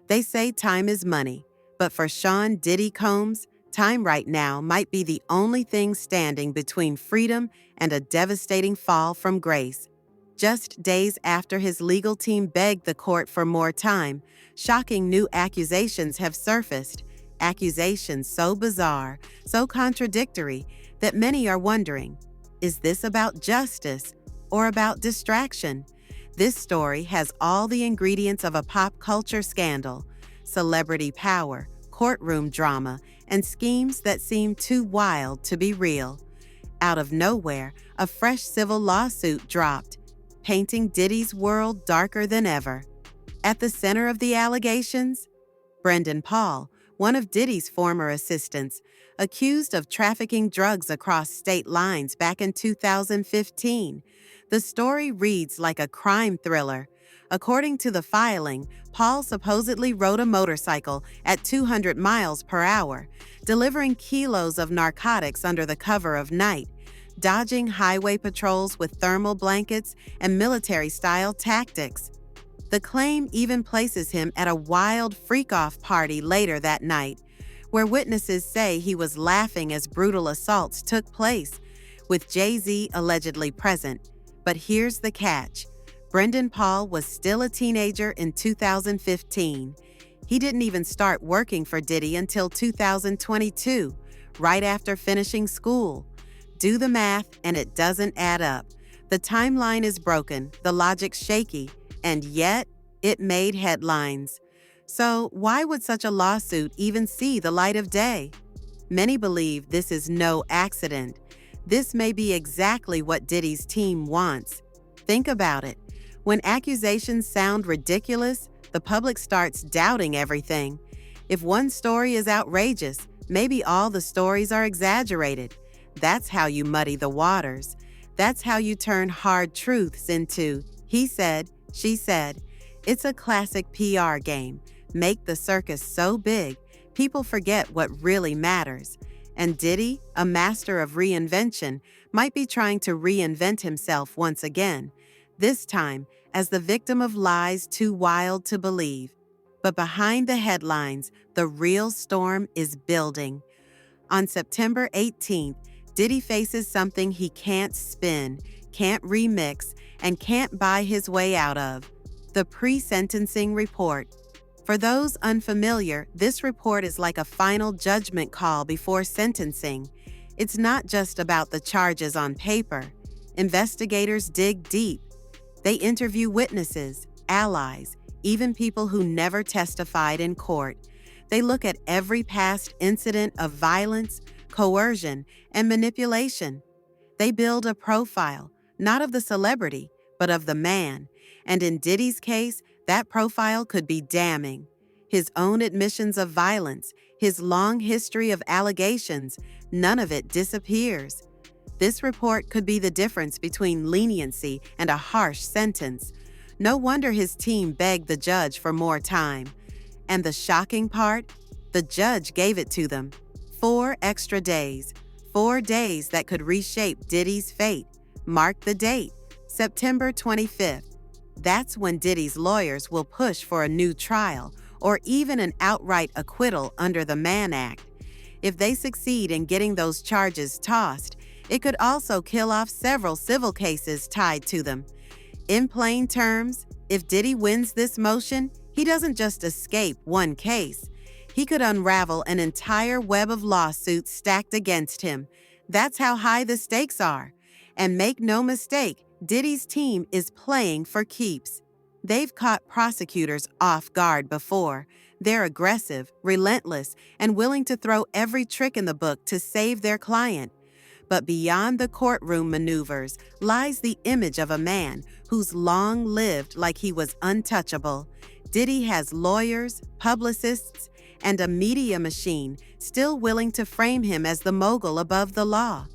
They say time is money, but for Sean Diddy Combs, time right now might be the only thing standing between freedom and a devastating fall from grace. Just days after his legal team begged the court for more time, shocking new accusations have surfaced. Accusations so bizarre, so contradictory, that many are wondering, is this about justice or about distraction? This story has all the ingredients of a pop culture scandal: celebrity power, courtroom drama, and schemes that seem too wild to be real. Out of nowhere, a fresh civil lawsuit dropped, painting Diddy's world darker than ever. At the center of the allegations, Brendan Paul, one of Diddy's former assistants, accused of trafficking drugs across state lines back in 2015. The story reads like a crime thriller. According to the filing, Paul supposedly rode a motorcycle at 200 miles per hour, delivering kilos of narcotics under the cover of night, dodging highway patrols with thermal blankets and military-style tactics. The claim even places him at a wild freak-off party later that night, where witnesses say he was laughing as brutal assaults took place, with Jay-Z allegedly present. But here's the catch. Brendan Paul was still a teenager in 2015. He didn't even start working for Diddy until 2022, right after finishing school. Do the math and it doesn't add up. The timeline is broken, the logic's shaky, and yet it made headlines. So why would such a lawsuit even see the light of day? Many believe this is no accident. This may be exactly what Diddy's team wants. Think about it. When accusations sound ridiculous, the public starts doubting everything. If one story is outrageous, maybe all the stories are exaggerated. That's how you muddy the waters. That's how you turn hard truths into he said, she said. It's a classic PR game. Make the circus so big, people forget what really matters. And Diddy, a master of reinvention, might be trying to reinvent himself once again, this time as the victim of lies too wild to believe. But behind the headlines, the real storm is building. On September 18th, Diddy faces something he can't spin, can't remix, and can't buy his way out of: the pre-sentencing report. For those unfamiliar, this report is like a final judgment call before sentencing. It's not just about the charges on paper. Investigators dig deep. They interview witnesses, allies, even people who never testified in court. They look at every past incident of violence, coercion, and manipulation. They build a profile, not of the celebrity, but of the man. And in Diddy's case, that profile could be damning. His own admissions of violence, his long history of allegations, none of it disappears. This report could be the difference between leniency and a harsh sentence. No wonder his team begged the judge for more time. And the shocking part? The judge gave it to them. 4 extra days. 4 days that could reshape Diddy's fate. Mark the date, September 25th. That's when Diddy's lawyers will push for a new trial or even an outright acquittal under the Mann Act. If they succeed in getting those charges tossed, it could also kill off several civil cases tied to them. In plain terms, if Diddy wins this motion, he doesn't just escape one case. He could unravel an entire web of lawsuits stacked against him. That's how high the stakes are. And make no mistake, Diddy's team is playing for keeps. They've caught prosecutors off guard before. They're aggressive, relentless, and willing to throw every trick in the book to save their client. But beyond the courtroom maneuvers lies the image of a man who's long lived like he was untouchable. Diddy has lawyers, publicists, and a media machine still willing to frame him as the mogul above the law.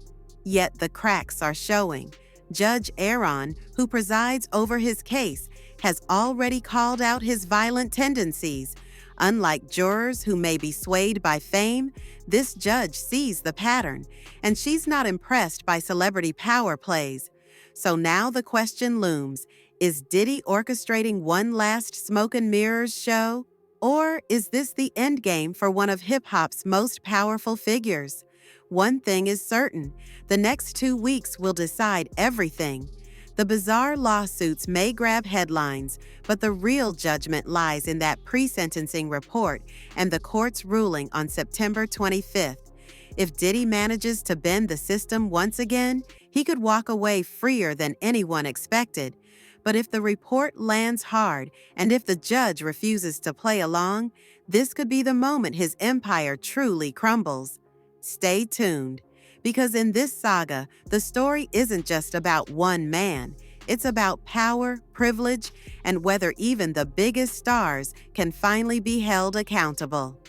Yet the cracks are showing. Judge Aaron, who presides over his case, has already called out his violent tendencies. Unlike jurors who may be swayed by fame, this judge sees the pattern, and she's not impressed by celebrity power plays. So now the question looms, is Diddy orchestrating one last smoke and mirrors show? Or is this the endgame for one of hip-hop's most powerful figures? One thing is certain, the next 2 weeks will decide everything. The bizarre lawsuits may grab headlines, but the real judgment lies in that pre-sentencing report and the court's ruling on September 25th. If Diddy manages to bend the system once again, he could walk away freer than anyone expected. But if the report lands hard and if the judge refuses to play along, this could be the moment his empire truly crumbles. Stay tuned, because in this saga, the story isn't just about one man. It's about power, privilege, and whether even the biggest stars can finally be held accountable.